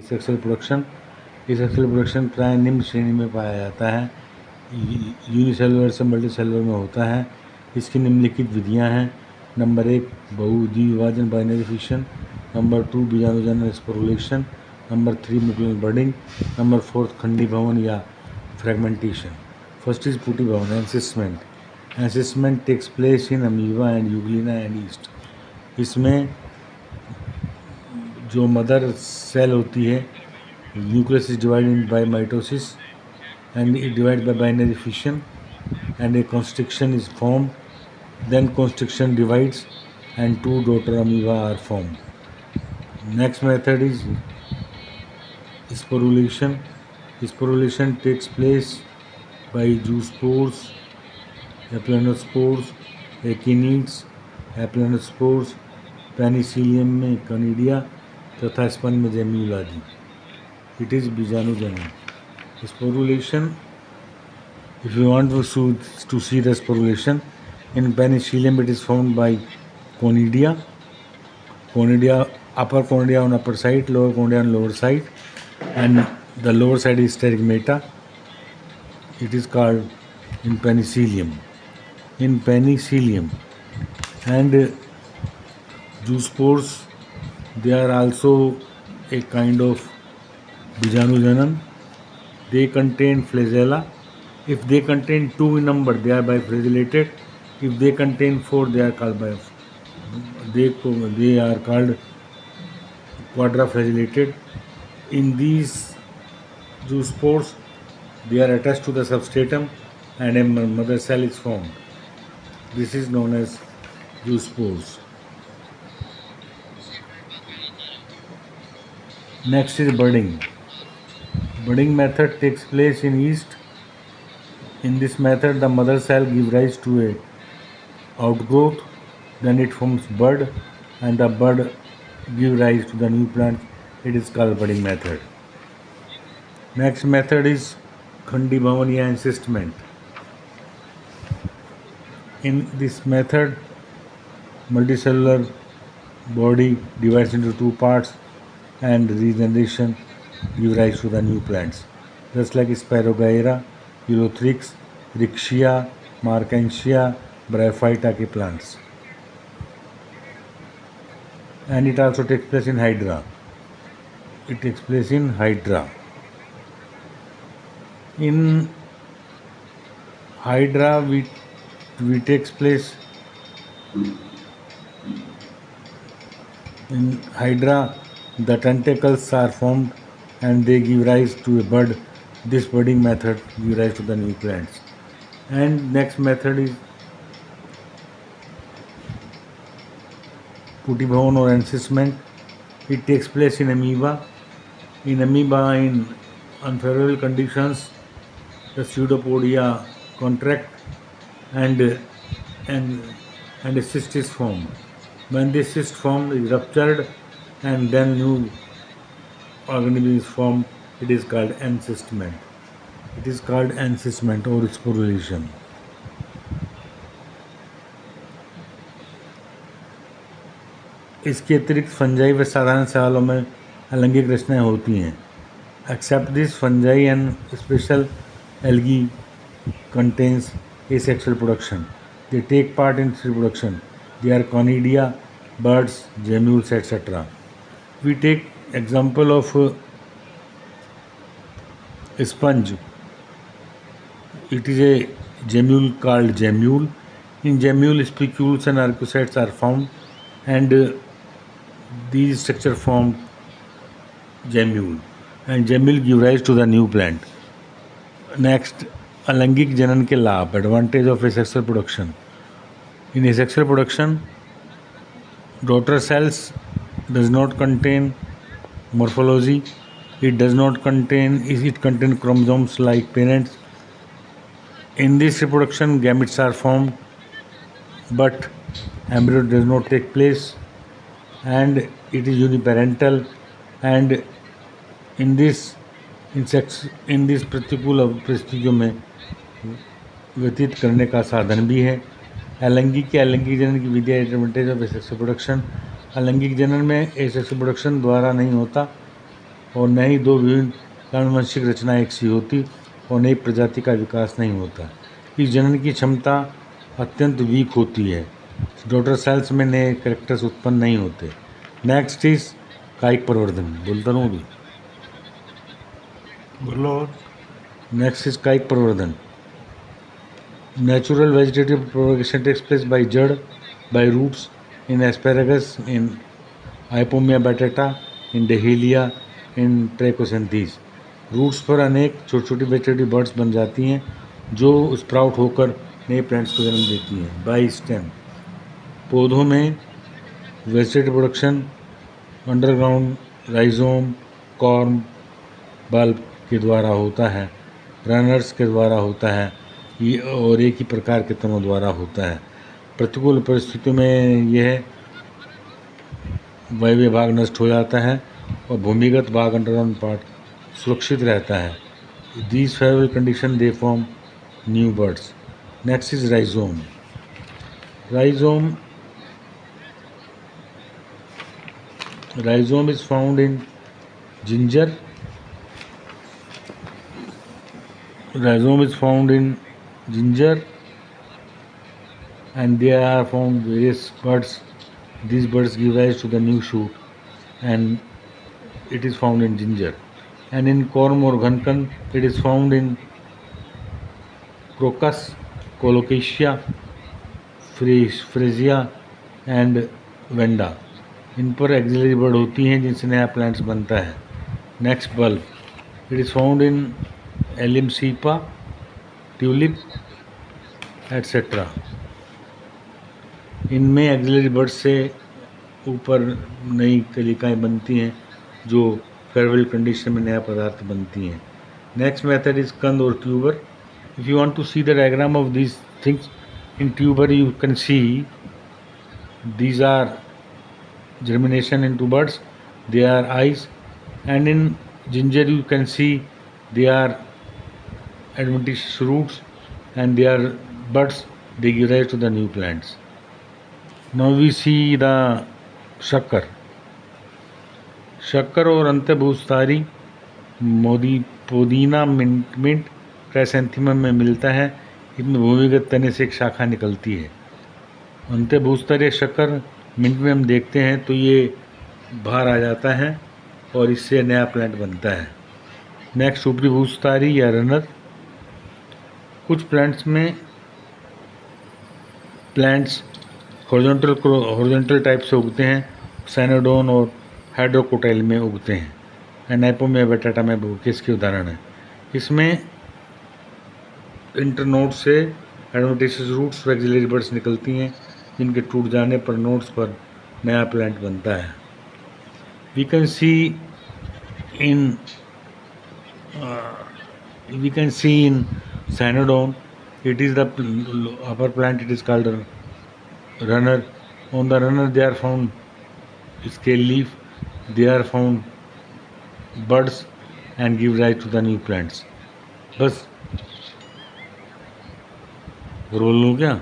Sexual production प्राय निम्न श्रेणी में पाया जाता है। यूनिसेलुलर से मल्टीसेलुलर में होता है। इसकी निम्नलिखित विधियां हैं। नंबर 1 बहुद्विविभाजन बाइनरी फिशन, नंबर 2 बीजाणुजनन sporulation, number 3 nuclear budding, number 4 खंडीभवन या फ्रेगमेंटेशन। फर्स्ट इज पुटिभवन encystment. Encystment takes place in amoeba and Euglena and yeast. इसमें जो मदर सेल होती है, nucleus is divided by mitosis and it divides by binary fission and a constriction is formed. Then constriction divides and two daughter amoeba are formed. Next method is sporulation. Sporulation takes place by zoospores, aplanospores, echinids, aplanospores, Penicillium में conidia तथा sponge में gemmule आदि। It is बीजाणुजनन। Sporulation, if you want to see the sporulation, in penicillium it is formed by conidia, upper conidia on upper side, lower conidia on lower side, and the lower side is stegmata. It is called in penicillium. And zoospores, they are also a kind of बीजाणुजनन. They contain flagella. If they contain 2 in number, they are biflagellated. If they contain 4, they are called quadraflagellated. In these zoospores, they are attached to the substratum and a mother cell is formed. This is known as zoospores. Next is budding. Budding method takes place in yeast. In this method, the mother cell gives rise to a outgrowth, then it forms bud, and the bud gives rise to the new plant. It is called budding method. Next method is खंडीभवन या encystment. In this method, multicellular body divides into 2 parts and regeneration give rise to the new plants, just like Spirogyra, Ulothrix, Rixia, Marchantia, Bryophyta के plants. And it also takes place in Hydra. In Hydra, we takes place in Hydra. The tentacles are formed and they give rise to a bud. This budding method gives rise to the new plants. And next method is पुटिभवन or encystment. It takes place in amoeba. In unfavorable conditions, the pseudopodia contract and a cyst is formed. When this cyst formed is ruptured and then new organism is formed, it is called encystment. Or sporulation. इसके अतिरिक्त fungi व साधारण शैवालों में अलैंगिक रचनाएं होती हैं. Except this, fungi and special algae contains asexual production. They take part in reproduction. They are conidia, birds, gemmules, etc. We take example of a sponge. It is a gemmule called gemmule. In gemmule, spicules and arcusates are found, and these structure form gemmule, and gemmule give rise to the new plant. Next, अलैंगिक जनन के लाभ, advantage of asexual production. In asexual production, daughter cells does not contain morphology. It contains chromosomes like parents. In this reproduction, gametes are formed, but embryo does not take place, and it is uniparental. And in this प्रतिकूल परिस्थितियों में व्यतीत करने का साधन भी है. अलैंगिक जनन की विधि. Advantage of asexual production. अलैंगिक जनन में एसेक्सुअल प्रोडक्शन द्वारा नहीं होता, और न ही दो विभिन्न आनुवंशिक रचना एक सी होती और नई प्रजाति का विकास नहीं होता। इस जनन की क्षमता अत्यंत वीक होती है। डॉटर सेल्स में नए कैरेक्टर्स उत्पन्न नहीं होते। नेक्स्ट इज कायिक प्रवर्धन। बोलता रहूँ अभी, बोलो। नेक्स्ट इज कायिक प्रवर्धन। Natural vegetative propagation takes place by jad, by roots, in asparagus, in Ipomia batata, in Dahlia, in Trichosanthes. Roots पर अनेक छोटी छोटी वेजिटेटिव बर्ड्स बन जाती हैं जो स्प्राउट होकर नए प्लांट्स को जन्म देती हैं। By stem. पौधों में vegetative production underground rhizome, corm, bulb के द्वारा होता है, रनर्स के द्वारा होता है और एक ही प्रकार के तनों द्वारा होता है। प्रतिकूल परिस्थितियों में यह वायव्य भाग नष्ट हो जाता है और भूमिगत भाग अंडरग्राउंड पार्ट सुरक्षित रहता है। These favourable condition they form new birds. Next is rhizome. Rhizome is found in ginger. Rhizome is found in ginger, and there are found various buds. These buds give rise to the new shoot, and it is found in ginger. And in corm or ghankan, it is found in crocus, colocasia, freesia, and venda. इन पर axillary bud होती हैं जिनसे नया plants बनता है। Next bulb. It is found in एलिम cepa, tulip etcetera. इनमें axillary bud से ऊपर नई कलिकाएँ बनती हैं जो फेवरेबल कंडीशन में नया पदार्थ बनती हैं। नेक्स्ट मेथड इज कंद और tuber. If you want to see the diagram of these things in tuber, you can see these are germination into buds, they are eyes, and in ginger you can see they are adventitious roots and they are buds, they give rise to the new plants. Now we see the shakkar और अंतःभूस्थारी पुदीना mint chrysanthemum में मिलता है। इसमें भूमिगत तने से एक शाखा निकलती है। अंतःभूस्थारी शक्कर मिंट में हम देखते हैं तो ये बाहर आ जाता है और इससे नया प्लांट बनता है। नेक्स्ट ऊपरी भूस्थारी या रनर। कुछ प्लांट्स में हॉरिजॉन्टल टाइप से उगते हैं, सैनोडोन और हाइड्रोकोटाइल में उगते हैं। एनाइपोमिया बेटाटा में इसके उदाहरण है। इसमें इंटरनोड से एडवेंटिशियस रूट्स व एक्सिलरी बर्ड्स निकलती हैं जिनके टूट जाने पर नोड्स पर नया प्लांट बनता है। We can see in Cynodon, it is the upper plant, it is called runner. On the runner they are found scale leaf, they are found buds and give rise to the new plants. बस बोल लूँ क्या?